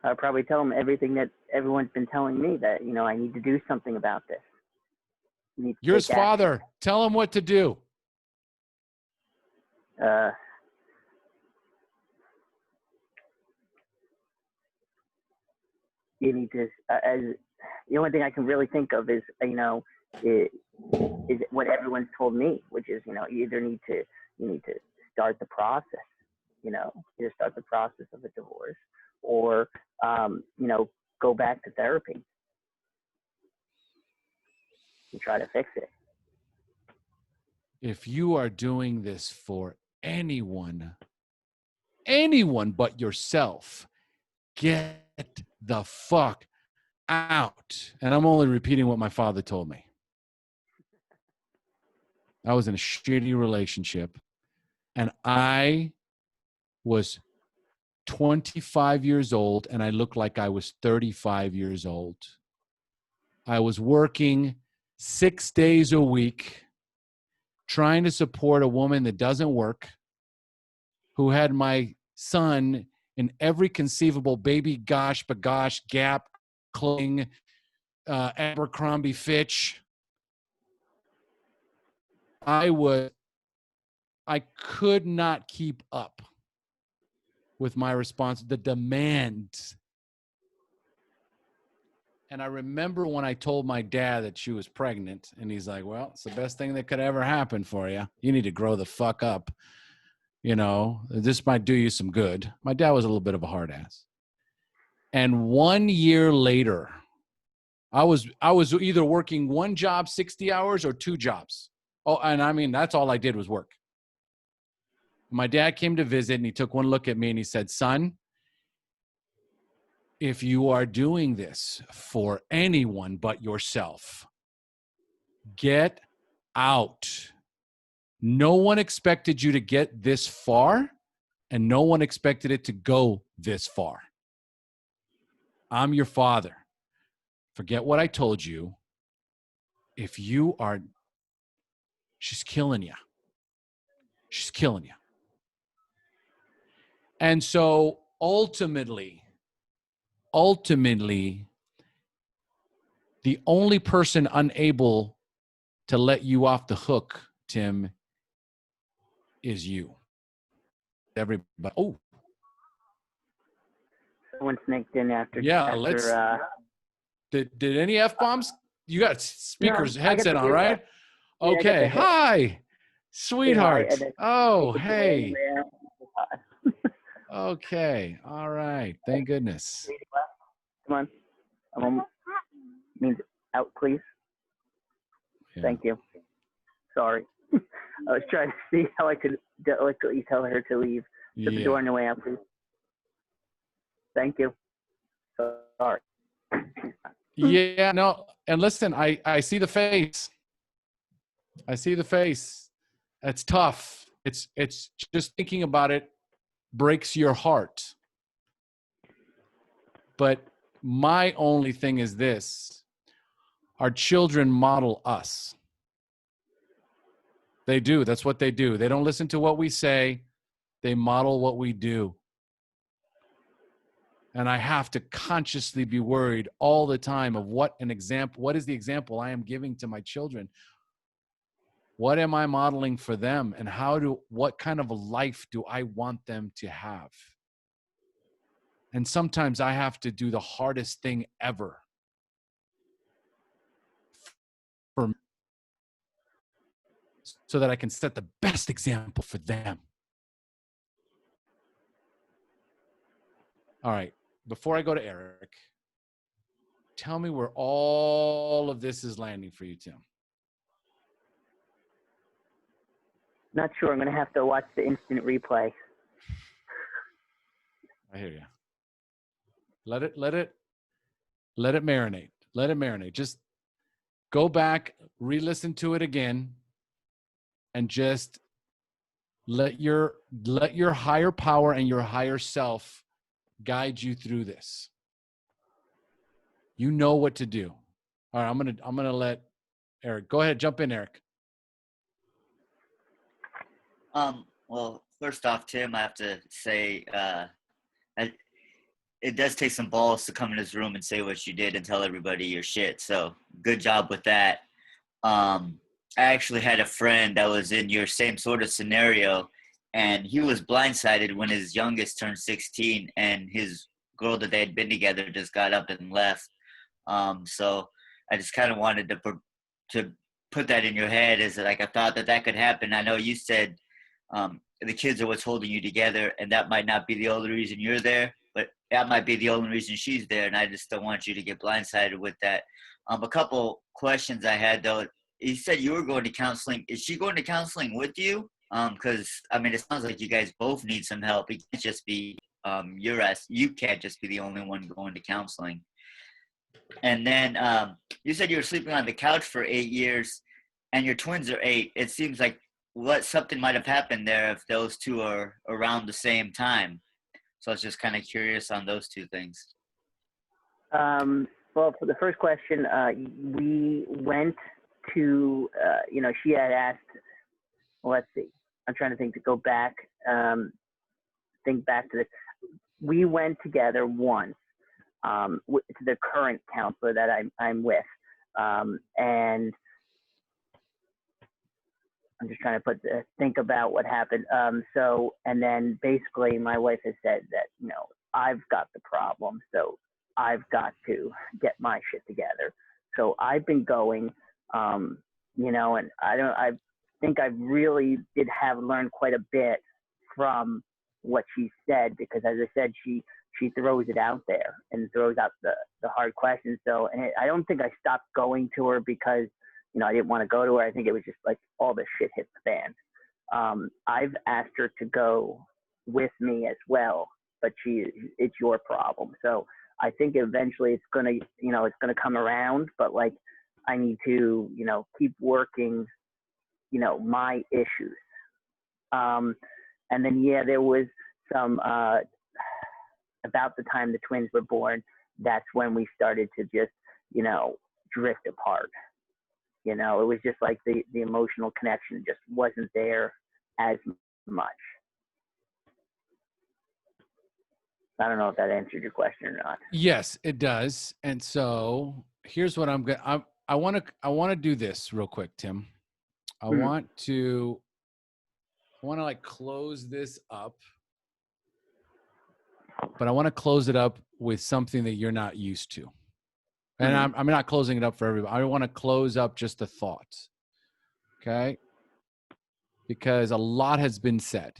I'll probably tell him everything that everyone's been telling me, that, you know, I need to do something about this. You're his father. Tell him what to do. You need to, as the only thing I can really think of is, you know, is what everyone's told me, which is, you know, you need to start the process, you know, either start the process of a divorce or, you know, go back to therapy and try to fix it. If you are doing this for anyone but yourself, get the fuck out. And I'm only repeating what my father told me. I was in a shitty relationship, and I was 25 years old, and I looked like I was 35 years old. I was working 6 days a week, trying to support a woman that doesn't work, who had my son in every conceivable Baby Gosh, Bagosh, Gap, clothing, Abercrombie Fitch. I could not keep up with my response, the demand. And I remember when I told my dad that she was pregnant, and he's like, well, it's the best thing that could ever happen for you. You need to grow the fuck up. This might do you some good. My dad was a little bit of a hard ass. And 1 year later, I was either working one job 60 hours or two jobs. Oh, and I mean, that's all I did was work. My dad came to visit, and he took one look at me and he said, son, if you are doing this for anyone but yourself, get out. No one expected you to get this far, and no one expected it to go this far. I'm your father. Forget what I told you. If you are, she's killing you. She's killing you. And so ultimately, the only person unable to let you off the hook, Tim, is you. Everybody. Oh, Someone sneaked in after. yeah. After, Did any F-bombs? You got speakers, No, I got headset the on, good right? one. Yeah, I got Okay. the hit. Hi, sweetheart. and then Oh, take it hey. away. Okay. All right. Thank goodness. Come on. Means out, please. Yeah. Thank you. Sorry. I was trying to see how I could delicately tell her to leave. Shut the door on the way out, please. Thank you. Sorry. Yeah, no. And listen, I see the face. I see the face. It's tough. It's just thinking about it breaks your heart. But my only thing is this. Our children model us. They do. That's what they do. They don't listen to what we say. They model what we do. And I have to consciously be worried all the time of what is the example I am giving to my children? What am I modeling for them? And what kind of a life do I want them to have? And sometimes I have to do the hardest thing ever for me so that I can set the best example for them. All right. Before I go to Eric, tell me where all of this is landing for you, Tim. Not sure. I'm going to have to watch the instant replay. I hear you. Let it marinate. Let it marinate. Just go back, re-listen to it again, and just let your higher power and your higher self guide you through this. You know what to do. All right, I'm gonna let Eric go ahead. Jump in, Eric. Well, first off, Tim, I have to say, it does take some balls to come in this room and say what you did and tell everybody your shit. So good job with that. I actually had a friend that was in your same sort of scenario, and he was blindsided when his youngest turned 16 and his girl that they had been together just got up and left. So I just kind of wanted to put that in your head, is that, like, I thought that could happen. I know you said the kids are what's holding you together, and that might not be the only reason you're there, but that might be the only reason she's there, and I just don't want you to get blindsided with that. A couple questions I had, though. You said you were going to counseling. Is she going to counseling with you? Because, I mean, it sounds like you guys both need some help. It can't just be you can't just be the only one going to counseling. And then you said you were sleeping on the couch for 8 years, and your twins are 8. It seems like something might have happened there if those two are around the same time. So I was just kind of curious on those two things. Well, for the first question, we went to, she had asked, let's see, I'm trying to think to go back, think back to this. We went together once to the current counselor that I'm with. And I'm just trying to think about what happened. And then basically my wife has said that, I've got the problem. So I've got to get my shit together. So I've been going, you know, and I think I really did have learned quite a bit from what she said, because as I said, she throws it out there and throws out the hard questions. So, and I don't think I stopped going to her because, you know, I didn't want to go to her. I think it was just like all the shit hit the fan. I've asked her to go with me as well, but it's your problem. So I think eventually it's gonna, you know, it's gonna come around, but like I need to, you know, keep working, you know, my issues. And then, yeah, there was some, about the time the twins were born, that's when we started to just, you know, drift apart. You know, it was just like the emotional connection just wasn't there as much. I don't know if that answered your question or not. Yes, it does. And so here's what I'm going to, I want to do this real quick, Tim. I want to like close this up, but I want to close it up with something that you're not used to. And I'm not closing it up for everybody. I want to close up just the thoughts. Okay? Because a lot has been said.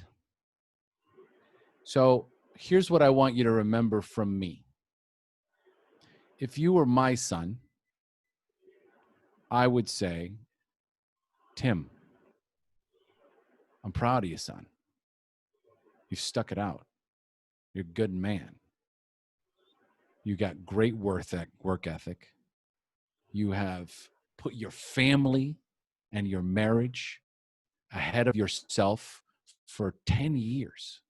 So here's what I want you to remember from me. If you were my son, I would say, Tim, I'm proud of you, son. You've stuck it out. You're a good man. You got great work ethic. You have put your family and your marriage ahead of yourself for 10 years.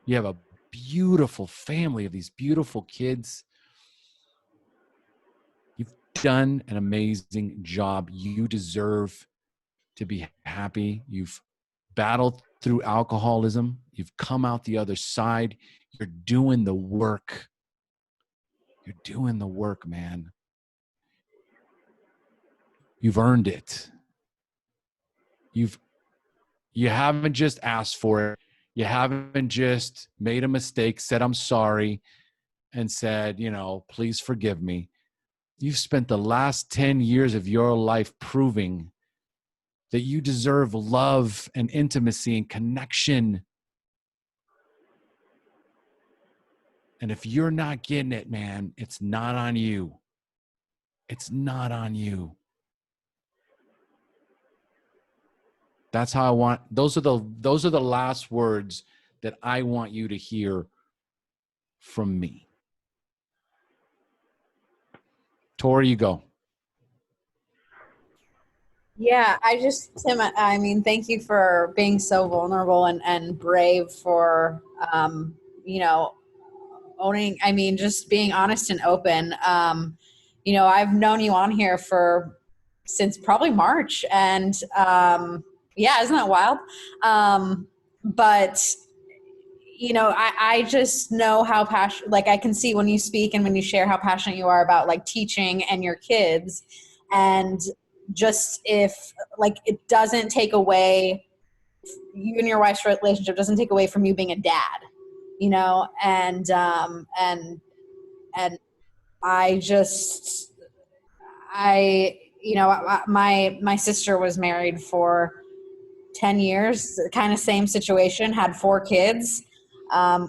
You have a beautiful family of these beautiful kids. You've done an amazing job. You deserve to be happy. You've battled through alcoholism. You've come out the other side. You're doing the work. You're doing the work, man. You've earned it. You haven't just asked for it. You haven't just made a mistake, said, I'm sorry, and said, you know, please forgive me. You've spent the last 10 years of your life proving that you deserve love and intimacy and connection. And if you're not getting it, man, it's not on you. It's not on you. That's how I want, those are the last words that I want you to hear from me. Tori, you go. Yeah, Tim, I mean, thank you for being so vulnerable and brave for, you know, owning, I mean, just being honest and open. You know, I've known you on here since probably March, and yeah, isn't that wild? But you know, I just know how passionate, like I can see when you speak and when you share how passionate you are about like teaching and your kids. And just if like, it doesn't take away, you and your wife's relationship doesn't take away from you being a dad, you know? And you know, my sister was married for 10 years, kind of same situation, had 4 kids.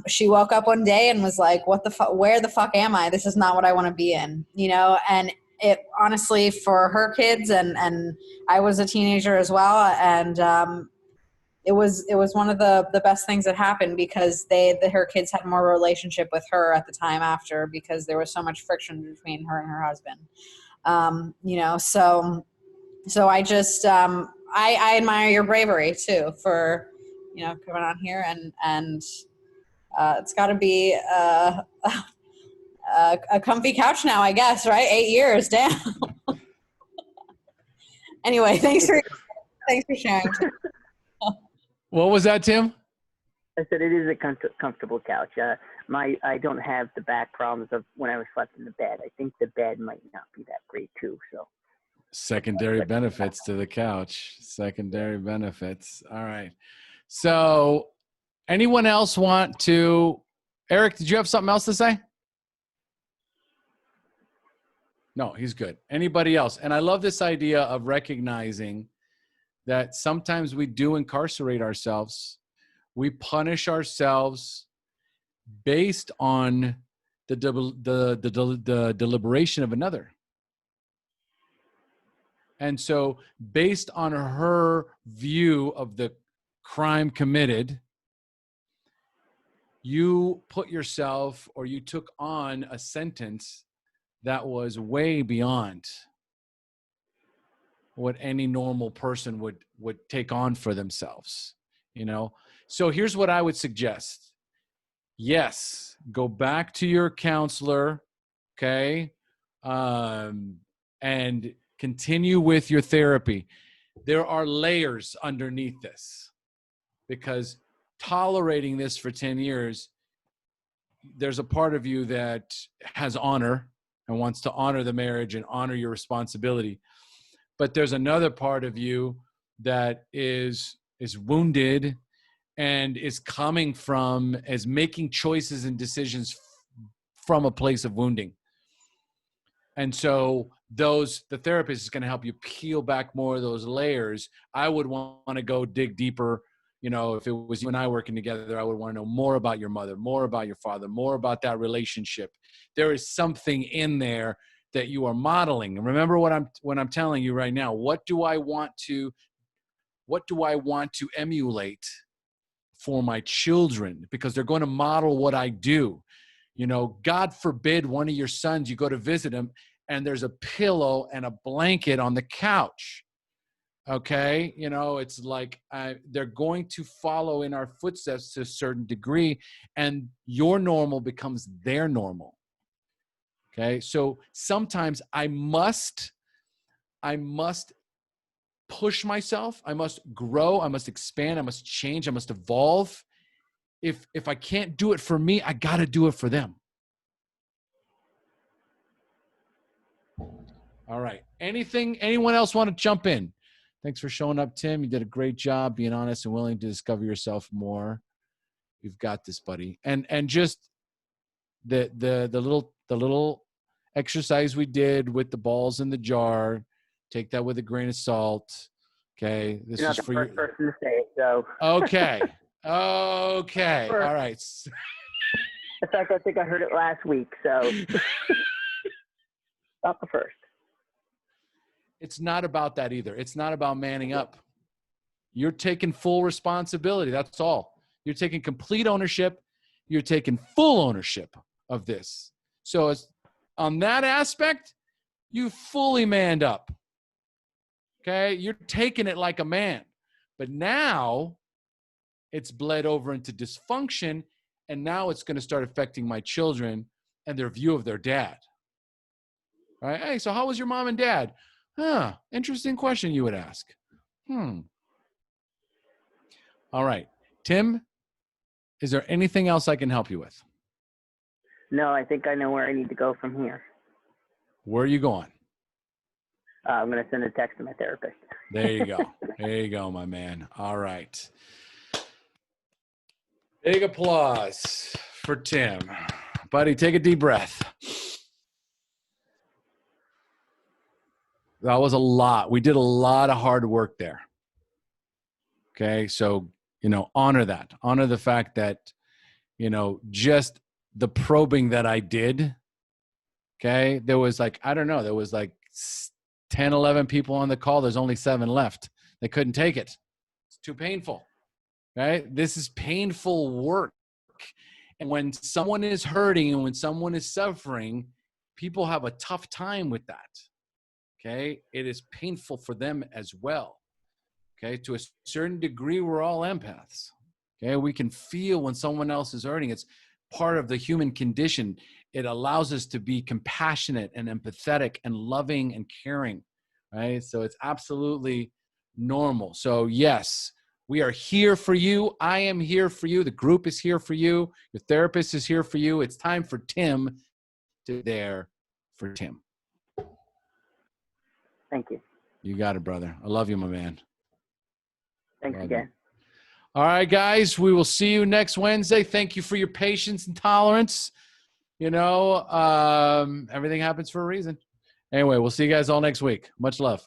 She woke up one day and was like, what the fuck, where the fuck am I? This is not what I want to be in, you know? And it honestly, for her kids, and I was a teenager as well. And, it was one of the best things that happened, because her kids had more relationship with her at the time after, because there was so much friction between her and her husband. You know, so I just, I admire your bravery too for, you know, coming on here and it's got to be a comfy couch now, I guess, right? 8 years, damn. Anyway, thanks for sharing. What was that, Tim? I said it is a comfortable couch. I don't have the back problems of when I was slept in the bed. I think the bed might not be that great too. So secondary benefits to the couch. Secondary benefits. All right. So anyone else want to, Eric, did you have something else to say? No, he's good. Anybody else? And I love this idea of recognizing that sometimes we do incarcerate ourselves. We punish ourselves based on the deliberation of another. And so based on her view of the crime committed, you put yourself, or you took on a sentence that was way beyond what any normal person would take on for themselves, you know? So here's what I would suggest. Yes, go back to your counselor, okay? And continue with your therapy. There are layers underneath this, because tolerating this for 10 years, there's a part of you that has honor and wants to honor the marriage and honor your responsibility. But there's another part of you that is wounded and is coming from, is making choices and decisions from a place of wounding. And so the therapist is going to help you peel back more of those layers. I would want to go dig deeper. You know, if it was you and I working together, I would want to know more about your mother, more about your father, more about that relationship. There is something in there that you are modeling. And remember what I'm telling you right now. What do I want to emulate for my children? Because they're going to model what I do. You know, God forbid one of your sons, you go to visit him and there's a pillow and a blanket on the couch. Okay. You know, it's like they're going to follow in our footsteps to a certain degree, and your normal becomes their normal. Okay. So sometimes I must push myself. I must grow. I must expand. I must change. I must evolve. If I can't do it for me, I got to do it for them. All right. Anyone else want to jump in? Thanks for showing up, Tim. You did a great job being honest and willing to discover yourself more. You've got this, buddy. And just the little exercise we did with the balls in the jar, take that with a grain of salt. Okay. This You're is not for the first person to say it, so. Okay. Okay. All right. In fact, I think I heard it last week, so. Not the first. It's not about that either. It's not about manning up. You're taking full responsibility. That's all. You're taking complete ownership. You're taking full ownership of this. So it's, on that aspect, you fully manned up. Okay? You're taking it like a man. But now it's bled over into dysfunction, and now it's going to start affecting my children and their view of their dad. All right? Hey, so how was your mom and dad? Interesting question you would ask. All right. Tim, is there anything else I can help you with? No, I think I know where I need to go from here. Where are you going? I'm going to send a text to my therapist. There you go. There you go, my man. All right. Big applause for Tim. Buddy, take a deep breath. That was a lot. We did a lot of hard work there. Okay. So, honor that. Honor the fact that, just the probing that I did. Okay. There was there was 10, 11 people on the call. There's only 7 left. They couldn't take it. It's too painful. Right? This is painful work. And when someone is hurting and when someone is suffering, people have a tough time with that. Okay. It is painful for them as well. Okay. To a certain degree, we're all empaths. Okay. We can feel when someone else is hurting. It's part of the human condition. It allows us to be compassionate and empathetic and loving and caring. Right. So it's absolutely normal. So yes, we are here for you. I am here for you. The group is here for you. Your therapist is here for you. It's time for Tim to be there for Tim. Thank you. You got it, brother. I love you, my man. Thanks again. All right, guys. We will see you next Wednesday. Thank you for your patience and tolerance. Everything happens for a reason. Anyway, we'll see you guys all next week. Much love.